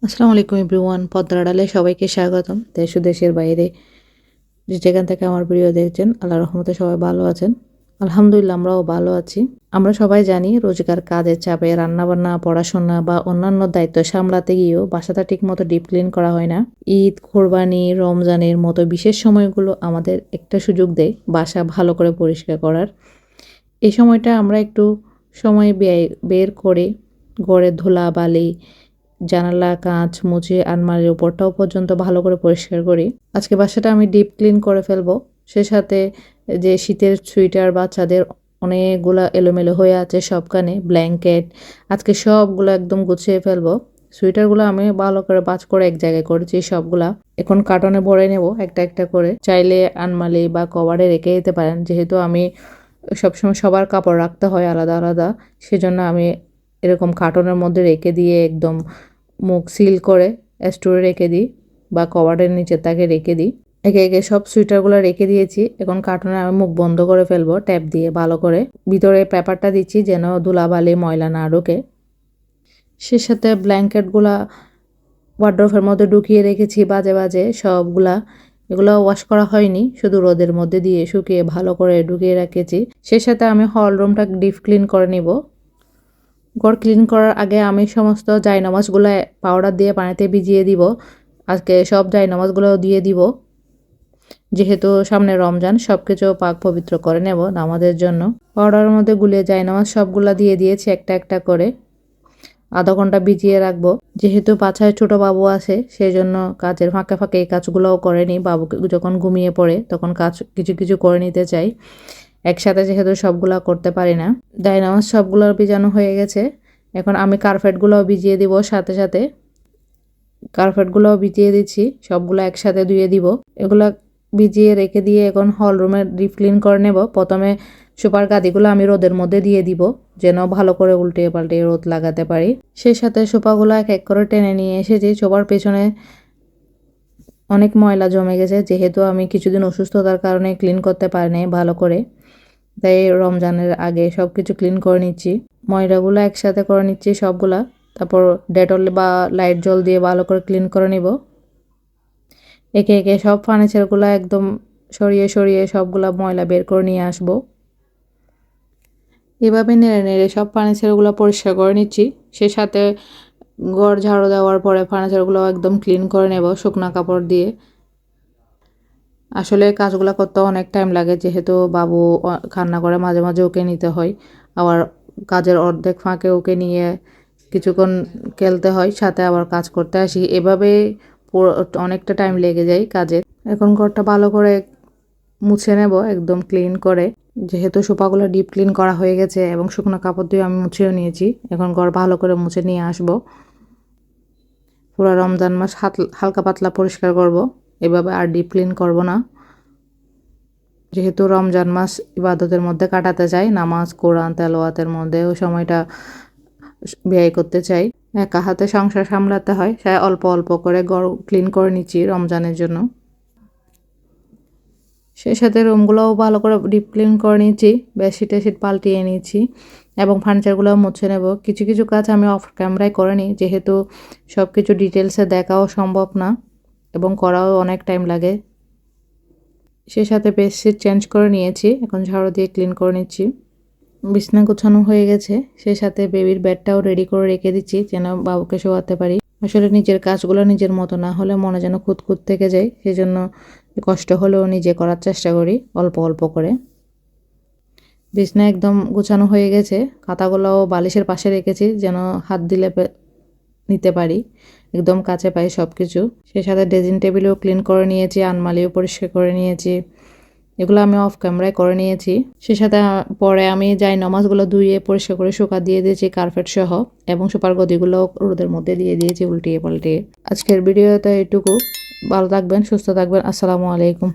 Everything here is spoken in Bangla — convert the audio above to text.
আসসালামু আলাইকুম এভরিওয়ান, পদ্মার আড়ালে সবাইকে স্বাগতম। দেশ ও দেশের বাইরে যে যেখান থেকে আমার ভিডিও দেখছেন, আল্লাহর রহমতে সবাই ভালো আছেন। আলহামদুলিল্লাহ, আমরাও ভালো আছি। আমরা সবাই জানি রোজগার কাজের চাপে রান্নাবান্না, পড়াশোনা বা অন্যান্য দায়িত্ব সামলাতে গিয়েও বাসাটা ঠিকমতো ডিপ ক্লিন করা হয় না। ঈদ, কোরবানি, রমজানের মতো বিশেষ সময়গুলো আমাদের একটা সুযোগ দেয় বাসা ভালো করে পরিষ্কার করার। এই সময়টা আমরা একটু সময় বের করে ঘরের ধুলাবালি, জানালা, কাঁচ মুছে আলমারির উপরটাও পর্যন্ত ভালো করে পরিষ্কার করি। আজকে বাসাটা আমি ডিপ ক্লিন করে ফেলবো। সে সাথে যে শীতের সোয়েটার বাচ্চাদের অনেকগুলা এলোমেলো হয়ে আছে সবখানে, ব্ল্যাঙ্কেট, আজকে সবগুলো একদম গুছিয়ে ফেলবো। সোয়েটারগুলো আমি ভালো করে ভাঁজ করে এক জায়গায় করেছি সবগুলা। এখন কার্টনে ভরে নেব একটা একটা করে। চাইলে আলমারি বা কভারে রেখে দিতে পারেন, যেহেতু আমি সবসময় সবার কাপড় রাখতে হয় আলাদা আলাদা, সেজন্য আমি এরকম কার্টনের মধ্যে রেখে দিয়ে একদম মুখ সিল করে স্টোরে রেখে দিই বা কভারের নিচে তাকে রেখে দিই। একে একে সব সুইটারগুলো রেখে দিয়েছি। এখন কার্টনে আমি মুখ বন্ধ করে ফেলবো ট্যাপ দিয়ে ভালো করে। ভিতরে পেপারটা দিচ্ছি যেন ধুলাবালি ময়লা না ঢোকে। সে সাথে ব্ল্যাঙ্কেটগুলা ওয়ার্ড্রোবের মধ্যে ঢুকিয়ে রেখেছি বাজে বাজে সবগুলা। এগুলো ওয়াশ করা হয়নি, শুধু রোদের মধ্যে দিয়ে শুকিয়ে ভালো করে ঢুকিয়ে রেখেছি। সে সাথে আমি হল রুমটা ডিপ ক্লিন করে নিব। ঘর ক্লিন করার আগে আমি সমস্ত জায়নামাজগুলো পাউডার দিয়ে পানিতে ভিজিয়ে দিব। আজকে সব জায়নামাজগুলো দিয়ে দিব, যেহেতু সামনে রমজান, সব কিছু পাক পবিত্র করে নেব নামাজের জন্য। পাউডারের মধ্যে গুলিয়ে জায়নামাজ সবগুলা দিয়ে দিয়েছি একটা একটা করে। আধা ঘন্টা ভিজিয়ে রাখবো। যেহেতু বাসায় ছোট বাবু আছে, সেই জন্য কাজের ফাঁকে ফাঁকে এই কাজগুলোও করে নিই। বাবুকে যখন ঘুমিয়ে পড়ে তখন কাজ কিছু কিছু করে নিতে চাই। একসাথে যেহেতু সবগুলা করতে পারি না। জায়নামাজ সবগুলো ভিজানো হয়ে গেছে। এখন আমি কার্পেটগুলোও ভিজিয়ে দিব সাথে সাথে। কার্পেটগুলোও ভিজিয়ে দিচ্ছি, সবগুলো একসাথে ধুয়ে দিব। এগুলা ভিজিয়ে রেখে দিয়ে এখন হল রুমে ডিপ ক্লিন করে নেব। প্রথমে সোফার গাদিগুলো আমি রোদের মধ্যে দিয়ে দিব, যেন ভালো করে উল্টে পাল্টে রোদ লাগাতে পারি। সেই সাথে সোফাগুলো এক এক করে টেনে নিয়ে এসেছি। সোফার পেছনে অনেক ময়লা জমে গেছে, যেহেতু আমি কিছুদিন অসুস্থতার কারণে ক্লিন করতে পারিনি ভালো করে, তাই রমজানের আগে সব কিছু ক্লিন করে নিচ্ছি। ময়লাগুলো একসাথে করে নিচ্ছি সবগুলা। তারপর ডেটল বা লাইট জল দিয়ে ভালো করে ক্লিন করে নিব। একে একে সব ফার্নিচারগুলো একদম সরিয়ে সরিয়ে সবগুলা ময়লা বের করে নিয়ে আসবো। এভাবে নেড়ে নেড়ে সব ফার্নিচারগুলো পরিষ্কার করে নিচ্ছি। সে সাথে ঘর ঝাড়ু দেওয়ার পরে ফার্নিচারগুলো একদম ক্লিন করে নেব শুকনো কাপড় দিয়ে। আসলে কাজগুলো করতে অনেক টাইম লাগে, যেহেতু বাবু কান্না করে, মাঝে মাঝে ওকে নিতে হয়। আবার কাজের অর্ধেক ফাঁকে ওকে নিয়ে কিছুক্ষণ খেলতে হয়, সাথে আবার কাজ করতে আসি। এভাবে পুরো অনেকটা টাইম লেগে যায় কাজে। এখন ঘরটা ভালো করে মুছে নেব একদম ক্লিন করে, যেহেতু সোফাগুলো ডিপ ক্লিন করা হয়ে গেছে এবং শুকনো কাপড় দিয়ে আমি মুছেও নিয়েছি। এখন ঘর ভালো করে মুছে নিয়ে আসব। পুরো রমজান মাস হালকা পাতলা পরিষ্কার করব, এভাবে আর ডিপ ক্লিন করব না। যেহেতু রমজান মাস ইবাদতের মধ্যে কাটাতে চাই, নামাজ কোরআন তেলাওয়াতের মধ্যে ওই সময়টা ব্যয় করতে চাই। একা হাতে সংসার সামলাতে হয়, তাই অল্প অল্প করে ঘর ক্লিন করে নিচ্ছি রমজানের জন্য। সেই সাথে রুমগুলোও ভালো করে ডিপ ক্লিন করে নিচ্ছি, বেডশিট টেডশিট পাল্টিয়ে নিচ্ছি এবং ফার্নিচারগুলোও মুছে নেব। কিছু কিছু কাজ আমি অফ ক্যামেরায় করে নিই, যেহেতু সব কিছু ডিটেলসে দেখাও সম্ভব না এবং করাও অনেক টাইম লাগে। সেই সাথে বেডশিট চেঞ্জ করে নিয়েছি, এখন ঝাড়ু দিয়ে ক্লিন করে নিচ্ছি। বিছনা গোছানো হয়ে গেছে, সেই সাথে বেবির বেডটাও রেডি করে রেখে দিচ্ছি যেন বাবুকে শোয়াতে পারি। আসলে নিজের কাজগুলো নিজের মতো না হলে মনে যেন খুঁতখুঁত থেকে যায়, সেই জন্য কষ্ট হলেও নিজে করার চেষ্টা করি অল্প অল্প করে। বিছনা একদম গোছানো হয়ে গেছে, খাতাগুলোও বালিশের পাশে রেখেছি যেন হাত দিলে নিতে পারি, একদম কাছে পাই সব কিছু। সেই সাথে ড্রেসিং টেবিলও ক্লিন করে নিয়েছি, আলমারিও পরিষ্কার করে নিয়েছি। এগুলো আমি অফ ক্যামেরায় করে নিয়েছি। সে সাথে পরে আমি যাই নামাজগুলো ধুয়ে পরিষ্কার করে শুকা দিয়ে দিয়েছি কার্পেট সহ, এবং সুপার গদিগুলো রোদের মধ্যে দিয়ে দিয়েছি উল্টিয়ে পাল্টিয়ে। আজকের ভিডিওতে এটুকু। ভালো থাকবেন, সুস্থ থাকবেন। আসসালামু আলাইকুম।